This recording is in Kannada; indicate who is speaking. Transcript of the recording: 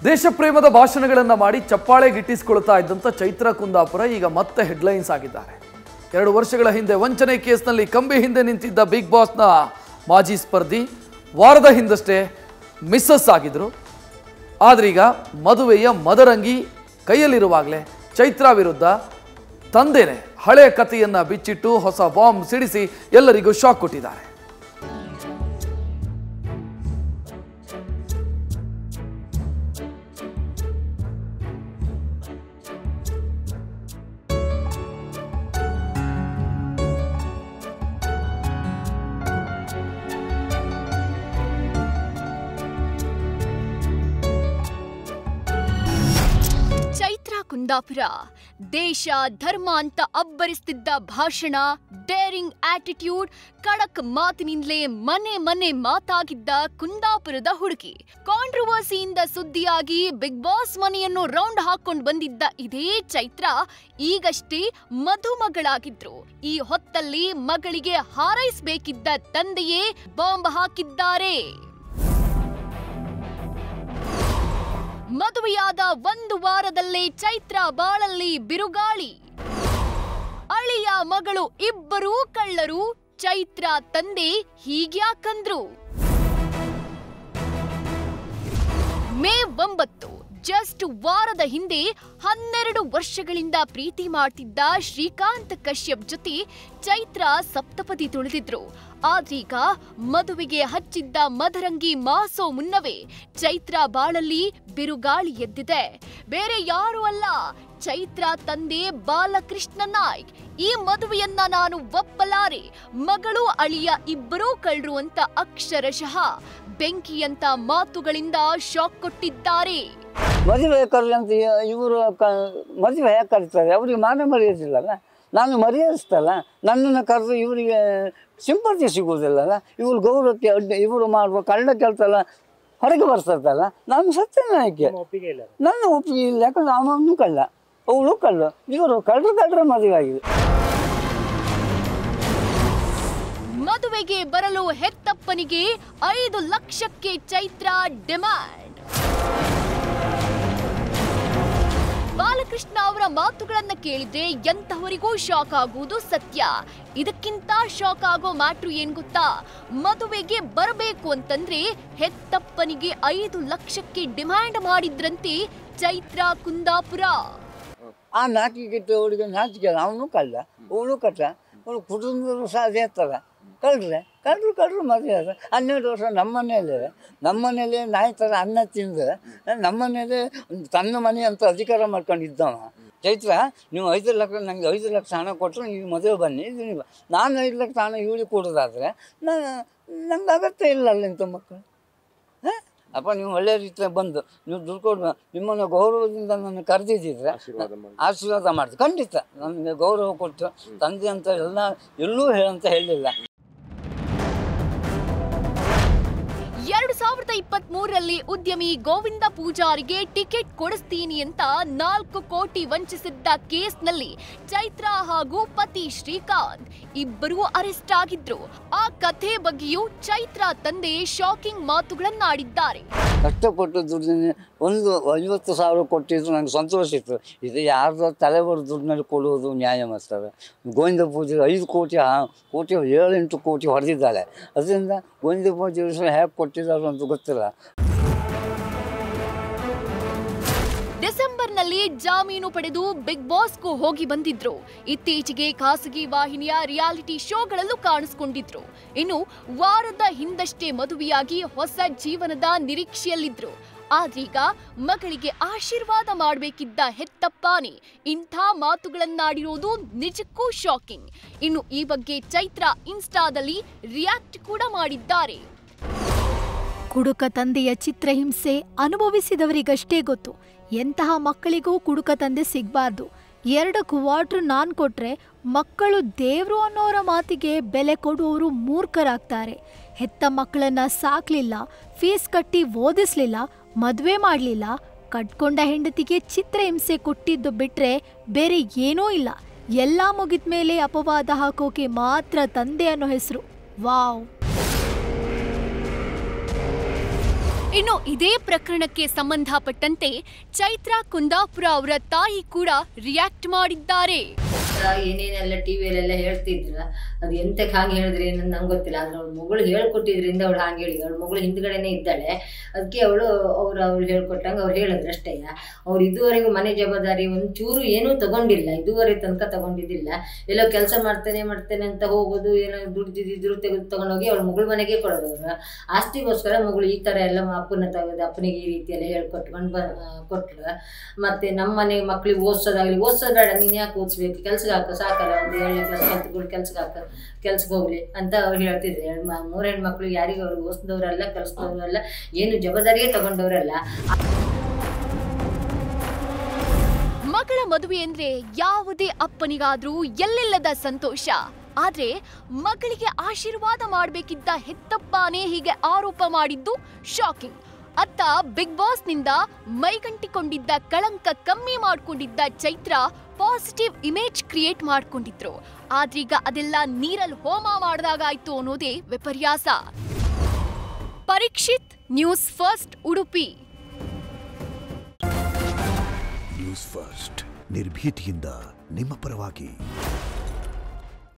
Speaker 1: ದೇಶಪ್ರೇಮದ ಭಾಷಣಗಳನ್ನು ಮಾಡಿ ಚಪ್ಪಾಳೆ ಗಿಟ್ಟಿಸಿಕೊಳ್ತಾ ಇದ್ದಂತ ಚೈತ್ರ ಕುಂದಾಪುರ ಈಗ ಮತ್ತೆ ಹೆಡ್ಲೈನ್ಸ್ ಆಗಿದ್ದಾರೆ. 2 ವರ್ಷಗಳ ಹಿಂದೆ ವಂಚನೆ ಕೇಸ್ನಲ್ಲಿ ಕಂಬಿ ಹಿಂದೆ ನಿಂತಿದ್ದ ಬಿಗ್ ಬಾಸ್ನ ಮಾಜಿ ಸ್ಪರ್ಧಿ ವಾರದ ಹಿಂದಷ್ಟೇ ಮಿಸ್ಸಸ್ ಆಗಿದ್ರು. ಆದ್ರೀಗ ಮದುವೆಯ ಮದರಂಗಿ ಕೈಯಲ್ಲಿರುವಾಗಲೇ ಚೈತ್ರ ವಿರುದ್ಧ ತಂದೆನೇ ಹಳೆಯ ಕಥೆಯನ್ನ ಬಿಚ್ಚಿಟ್ಟು ಹೊಸ ಬಾಂಬ್ ಸಿಡಿಸಿ ಎಲ್ಲರಿಗೂ ಶಾಕ್ ಕೊಟ್ಟಿದ್ದಾರೆ.
Speaker 2: ಚೈತ್ರ ಕುಂದಾಪುರ ದೇಶ ಧರ್ಮ ಅಂತ ಅಬ್ಬರಿಸ್ತಿದ್ದ ಭಾಷಣ, ಡೇರಿಂಗ್ ಆಟಿಟ್ಯೂಡ್, ಖಡಕ್ ಮಾತಿನಿಂದಲೇ ಮನೆ ಮನೆ ಮಾತಾಗಿದ್ದ ಕುಂದಾಪುರದ ಹುಡುಗಿ. ಕಾಂಟ್ರವರ್ಸಿಯಿಂದ ಸುದ್ದಿಯಾಗಿ ಬಿಗ್ ಬಾಸ್ ಮನೆಯನ್ನು ರೌಂಡ್ ಹಾಕೊಂಡು ಬಂದಿದ್ದ ಇದೇ ಚೈತ್ರ ಈಗಷ್ಟೇ ಮದುಮಗಳಾಗಿದ್ರು. ಈ ಹೊತ್ತಲ್ಲಿ ಮಗಳಿಗೆ ಹಾರೈಸಬೇಕಿದ್ದ ತಂದೆಯೇ ಬಾಂಬ್ ಹಾಕಿದ್ದಾರೆ. ಮದುವೆಯಾದ 1 ವಾರದಲ್ಲೇ ಚೈತ್ರ ಬಾಳಲ್ಲಿ ಬಿರುಗಾಳಿ. ಅಳಿಯ ಮಗಳು ಇಬ್ಬರೂ ಕಳ್ಳರು, ಚೈತ್ರ ತಂದೆ ಹೀಗ್ಯಾಕಂದ್ರು? ಮೇ 9 ಜಸ್ಟ್ ವಾರದ ಹಿಂದೆ 12 ವರ್ಷಗಳಿಂದ ಪ್ರೀತಿ ಮಾಡ್ತಿದ್ದ ಶ್ರೀಕಾಂತ್ ಕಶ್ಯಪ್ ಜೊತೆ ಚೈತ್ರ ಸಪ್ತಪದಿ ತುಳಿದಿದ್ರು. ಆದ್ರೀಗ ಮದುವೆಗೆ ಹಚ್ಚಿದ್ದ ಮದರಂಗಿ ಮಾಸೋ ಮುನ್ನವೇ ಚೈತ್ರ ಬಾಳಲ್ಲಿ ಬಿರುಗಾಳಿ ಎದ್ದಿದೆ. ಬೇರೆ ಯಾರು ಅಲ್ಲ, ಚೈತ್ರ ತಂದೆ ಬಾಲಕೃಷ್ಣ ನಾಯ್ಕ್. ಈ ಮದುವೆಯನ್ನ ನಾನು ಒಪ್ಪಲಾರೆ, ಮಗಳು ಅಳಿಯ ಇಬ್ಬರೂ ಕಳ್ರು ಅಂತ ಅಕ್ಷರಶಃ ಬೆಂಕಿಯಂತ ಮಾತುಗಳಿಂದ ಶಾಕ್ ಕೊಟ್ಟಿದ್ದಾರೆ.
Speaker 3: ಮದುವೆ ಕರ್ಲಿ ಅಂತ ಇವರು ಮದುವೆ ಯಾಕೆ ಕರೀತಾರೆ? ಅವ್ರಿಗೆ ಮಾನ ಮರ್ಯಾದಿಲ್ಲಲ್ಲ, ನಾನು ಮರ್ಯಾದಿಸ್ತಲ್ಲ. ನನ್ನನ್ನು ಕರೆದು ಇವರಿಗೆ ಸಿಂಪತಿ ಸಿಗುವುದಿಲ್ಲಲ್ಲ, ಇವ್ರು ಗೌರವಕ್ಕೆ ಅಡ್ಡ ಇವರು ಮಾಡುವ ಕಳ್ಳ ಕೆಲಸ ಎಲ್ಲ ಹೊರಗೆ ಬರ್ತದಲ್ಲ. ನಾನು ಸತ್ಯನಾಯಕ್ಕೆ ನನ್ನ ಒಪ್ಪಿಗೆ ಇಲ್ಲ, ಯಾಕಂದ್ರೆ ಅವನು ಕಳ್ಳ, ಅವಳು ಕಳ್ಳ, ಇವರು ಕಳ್ಳರ ಮದುವೆ ಆಗಿದೆ.
Speaker 2: ಮದುವೆಗೆ ಬರಲು ಹೆತ್ತಪ್ಪನಿಗೆ 5 ಲಕ್ಷಕ್ಕೆ ಚೈತ್ರ ಡಿಮ್ಯಾಂಡ್. ಬಾಲಕೃಷ್ಣ ಅವರ ಮಾತುಗಳನ್ನ ಕೇಳಿದ್ರೆ ಎಂತವರಿಗೂ ಶಾಕ್ ಆಗುವುದು ಸತ್ಯ. ಇದಕ್ಕಿಂತ ಶಾಕ್ ಆಗೋ ಮ್ಯಾಟ್ರು ಏನ್ ಗೊತ್ತಾ? ಮದುವೆಗೆ ಬರಬೇಕು ಅಂತಂದ್ರೆ ಹೆತ್ತಪ್ಪನಿಗೆ 5 ಲಕ್ಷಕ್ಕೆ ಡಿಮ್ಯಾಂಡ್ ಮಾಡಿದ್ರಂತೆ ಚೈತ್ರ ಕುಂದಾಪುರ.
Speaker 3: ಆ ನಾಚಿಕೆ ಅವಳಿಗೆ ನಾಚಿಕೆ ಅಲ್ಲ, ಅವನು ಕಳ್ಳ, ಅವಳು ಕಟ್ಟ, ಅವಳು ಕುಟುಂಬದವರು ಸಹ ಅದೇ ಥರ ಕಳ್ಳರು ಮದುವೆ ಆದ 12 ವರ್ಷ ನಮ್ಮನೇಲೆ ನಾಯಿ ಥರ ಅನ್ನ ತಿಂದು ನಮ್ಮನೇಲೆ ತನ್ನ ಮನೆ ಅಂತ ಅಧಿಕಾರ ಮಾಡ್ಕೊಂಡಿದ್ದವ ಚೈತ್ರ. ನೀವು 5 ಲಕ್ಷ ನನಗೆ 5 ಲಕ್ಷ ಹಣ ಕೊಟ್ಟರು ನೀವು ಮದುವೆ ಬನ್ನಿ, ಇದು ನಾನು 5 ಲಕ್ಷ ಹಣ ಇವಳಿಗೆ ಕೊಡೋದಾದರೆ ನಂಗೆ ಅಗತ್ಯ ಇಲ್ಲಲ್ಲ ಇಂಥ ಮಕ್ಕಳು. ಅಪ್ಪ ನೀವು ಒಳ್ಳೆಯ ರೀತಿಯಾಗಿ ಬಂದು ನೀವು ದುಡ್ಡು ಕೊಡು, ನಿಮ್ಮನ್ನು ಗೌರವದಿಂದ ನನ್ನ ಕರೆದಿದ್ದಿದ್ರೆ ಆಶೀರ್ವಾದ ಮಾಡ್ತೀವಿ. ಖಂಡಿತ ನನಗೆ ಗೌರವ ಕೊಟ್ಟು ತಂದೆ ಅಂತ ಎಲ್ಲೂ ಹೇಳಂತ ಹೇಳಿಲ್ಲ.
Speaker 2: 2023ರಲ್ಲಿ ಉದ್ಯಮಿ ಗೋವಿಂದ ಪೂಜಾರಿಗೆ ಟಿಕೆಟ್ ಕೊಡಿಸ್ತೀನಿ ಅಂತ 4 ಕೋಟಿ ವಂಚಿಸಿದ್ದ ಕೇಸ್ನಲ್ಲಿ ಚೈತ್ರ ಹಾಗೂ ಪತಿ ಶ್ರೀಕಾಂತ್ ಇಬ್ಬರೂ ಅರೆಸ್ಟ್ ಆಗಿದ್ರು. ಆ ಕಥೆ ಬಗ್ಗೆಯೂ ಚೈತ್ರ ತಂದೆ ಶಾಕಿಂಗ್ ಮಾತುಗಳನ್ನಾಡಿದ್ದಾರೆ.
Speaker 3: ಕಷ್ಟಪಟ್ಟು ದುಡ್ಡಿನ ಒಂದು 50,000 ಕೊಟ್ಟಿದ್ರು ನನಗೆ ಸಂತೋಷ ಇತ್ತು. ಇದು ಯಾರ್ದೋ ತಲೆಬರು ದುಡ್ಡಿನಲ್ಲಿ ಕೊಡುವುದು ನ್ಯಾಯ ಮಾಡ್ತಾರೆ. ಗೋವಿಂದ ಪೂಜೆ 5 ಕೋಟಿ 7-8 ಕೋಟಿ ಹೊಡೆದಿದ್ದಾಳೆ. ಅದರಿಂದ ಗೋವಿಂದ ಪೂಜೆ ಹೇಗೆ ಕೊಟ್ಟಿದ್ದಾರೆ ಅಂತ ಗೊತ್ತಿಲ್ಲ.
Speaker 2: ಡಿಸೆಂಬರ್ನಲ್ಲಿ ಜಾಮೀನು ಪಡೆದು ಬಿಗ್ ಬಾಸ್ಗೂ ಹೋಗಿ ಬಂದಿದ್ರು. ಇತ್ತೀಚೆಗೆ ಖಾಸಗಿ ವಾಹಿನಿಯ ರಿಯಾಲಿಟಿ ಶೋಗಳಲ್ಲೂ ಕಾಣಿಸ್ಕೊಂಡಿದ್ರು. ಇನ್ನು ವಾರದ ಹಿಂದಷ್ಟೇ ಮದುವೆಯಾಗಿ ಹೊಸ ಜೀವನದ ನಿರೀಕ್ಷೆಯಲ್ಲಿದ್ರು. ಆದ್ರೀಗ ಮಗಳಿಗೆ ಆಶೀರ್ವಾದ ಮಾಡಬೇಕಿದ್ದ ಹೆತ್ತಪ್ಪನೇ ಇಂಥ ಮಾತುಗಳನ್ನಾಡಿರೋದು ನಿಜಕ್ಕೂ ಶಾಕಿಂಗ್. ಇನ್ನು ಈ ಬಗ್ಗೆ ಚೈತ್ರ ಇನ್ಸ್ಟಾದಲ್ಲಿ ರಿಯಾಕ್ಟ್ ಕೂಡ ಮಾಡಿದ್ದಾರೆ.
Speaker 4: ಕುಡುಕ ತಂದೆಯ ಚಿತ್ರಹಿಂಸೆ ಅನುಭವಿಸಿದವರಿಗಷ್ಟೇ ಗೊತ್ತು. ಎಂತಹ ಮಕ್ಕಳಿಗೂ ಕುಡುಕ ತಂದೆ ಸಿಗಬಾರ್ದು. 2 ಕ್ವಾರ್ಟರ್ ನಾನ್ ಕೊಟ್ರೆ ಮಕ್ಕಳು ದೇವ್ರು ಅನ್ನೋರ ಮಾತಿಗೆ ಬೆಲೆ ಕೊಡುವವರು ಮೂರ್ಖರಾಗ್ತಾರೆ. ಹೆತ್ತ ಮಕ್ಕಳನ್ನ ಸಾಕ್ಲಿಲ್ಲ, ಫೀಸ್ ಕಟ್ಟಿ ಓದಿಸ್ಲಿಲ್ಲ, ಮದುವೆ ಮಾಡಲಿಲ್ಲ, ಕಟ್ಕೊಂಡ ಹೆಂಡತಿಗೆ ಚಿತ್ರಹಿಂಸೆ ಕೊಟ್ಟಿದ್ದು ಬಿಟ್ರೆ ಬೇರೆ ಏನೂ ಇಲ್ಲ. ಎಲ್ಲ ಮುಗಿದ್ಮೇಲೆ ಅಪವಾದ ಹಾಕೋಕೆ ಮಾತ್ರ ತಂದೆ ಅನ್ನೋ ಹೆಸರು. ವಾವ್.
Speaker 2: ಇನ್ನು ಇದೇ ಪ್ರಕರಣಕ್ಕೆ ಸಂಬಂಧಪಟ್ಟಂತೆ ಚೈತ್ರಾ ಕುಂದಾಪುರ ಅವರ ತಾಯಿ ಕೂಡ ರಿಯಾಕ್ಟ್ ಮಾಡಿದ್ದಾರೆ.
Speaker 5: ಏನೇನೆಲ್ಲ ಟಿವಿಯಲ್ಲೆಲ್ಲ ಹೇಳ್ತಿದ್ರ, ಅದು ಎಂತಕ್ಕೆ ಹಾಗೆ ಹೇಳಿದ್ರೆ ಏನಂತ ನಂಗೆ ಗೊತ್ತಿಲ್ಲ. ಆದ್ರೆ ಅವಳು ಮಗಳು ಹೇಳ್ಕೊಟ್ಟಿದ್ರಿಂದ ಅವಳು ಹಾಗೆ ಹೇಳಿದ್ರು. ಅವಳು ಮಗಳು ಹಿಂದ್ಗಡೆನೇ ಇದ್ದಾಳೆ, ಅದಕ್ಕೆ ಅವಳು ಹೇಳ್ಕೊಟ್ಟಂಗೆ ಅವ್ರು ಹೇಳಿದ್ರು ಅಷ್ಟೇ. ಅವ್ರು ಇದುವರೆಗೂ ಮನೆ ಜವಾಬ್ದಾರಿ ಒಂಚೂರು ಏನೂ ತಗೊಂಡಿಲ್ಲ, ಇದುವರೆ ತನಕ ತಗೊಂಡಿದ್ದಿಲ್ಲ. ಎಲ್ಲೋ ಕೆಲಸ ಮಾಡ್ತೇನೆ ಅಂತ ಹೋಗೋದು, ಏನೋ ದುಡ್ದಿದ್ರು ತಗೊಂಡೋಗಿ ಅವಳು ಮಗಳ ಮನೆಗೆ ಕೊಡೋದು. ಅವರು ಆಸ್ತಿಗೋಸ್ಕರ ಮಗಳು ಈ ಥರ ಎಲ್ಲ ಅಪ್ಪನ ತೆಗೆದು ಅಪ್ಪನಿಗೆ ಈ ರೀತಿ ಎಲ್ಲ ಹೇಳ್ಕೊಟ್ಕೊಂಡು ಕೊಟ್ಟರು. ಮತ್ತು ನಮ್ಮ ಮನೆ ಮಕ್ಳಿಗೆ ಓದಿಸೋದಾಗಲಿ, ಓದಿಸೋದು ಬೇಡ, ನೀನು ಯಾಕೆ ಓದಿಸ್ಬೇಕು, ಕೆಲ್ಸಕ್ಕೆ ಹಾಕ, ಸಾಕಲ್ಲ, ಒಂದು 7ನೇ ಕ್ಲಾಸ್ ಕಲ್ತ್ಕೊಂಡು ಕೆಲ್ಸಕ್ಕೆ ಹೋಗ್ಲಿ ಅಂತ ಅವ್ರು ಹೇಳ್ತಿದ್ರು. 3 ಹೆಣ್ಮಕ್ಳು ಯಾರಿಗೂ ಅವ್ರು ಓದಿಸಿದವರಲ್ಲ, ಕಲಿಸಿದವರಲ್ಲ, ಏನು ಜವಾಬ್ದಾರಿಯೇ ತಗೊಂಡವರಲ್ಲ.
Speaker 2: ಮಗಳ ಮದುವೆ ಅಂದ್ರೆ ಯಾವುದೇ ಅಪ್ಪನಿಗಾದ್ರೂ ಎಲ್ಲಿಲ್ಲದ ಸಂತೋಷ. ಆದ್ರೆ ಮಗಳಿಗೆ ಆಶೀರ್ವಾದ ಮಾಡಬೇಕಿದ್ದ ಹೆತ್ತಪ್ಪನೇ ಹೀಗೆ ಆರೋಪ ಮಾಡಿದ್ದು ಶಾಕಿಂಗ್. ಅತ್ತ ಬಿಗ್ ಬಾಸ್ನಿಂದ ಮೈಗಂಟಿಕೊಂಡಿದ್ದ ಕಳಂಕ ಕಮ್ಮಿ ಮಾಡ್ಕೊಂಡಿದ್ದ ಚೈತ್ರ ಪಾಸಿಟಿವ್ ಇಮೇಜ್ ಕ್ರಿಯೇಟ್ ಮಾಡ್ಕೊಂಡಿದ್ರು. ಆದ್ರೀಗ ಅದೆಲ್ಲ ನೀರಲ್ಲಿ ಹೋಮ ಮಾಡಿದಾಗಾಯ್ತು ಅನ್ನೋದೇ ವಿಪರ್ಯಾಸ. Parikshit, news first, Udupi.
Speaker 6: News first ನಿರ್ಭೀತಿಯಿಂದ ನಿಮ್ಮ ಪರವಾಗಿ.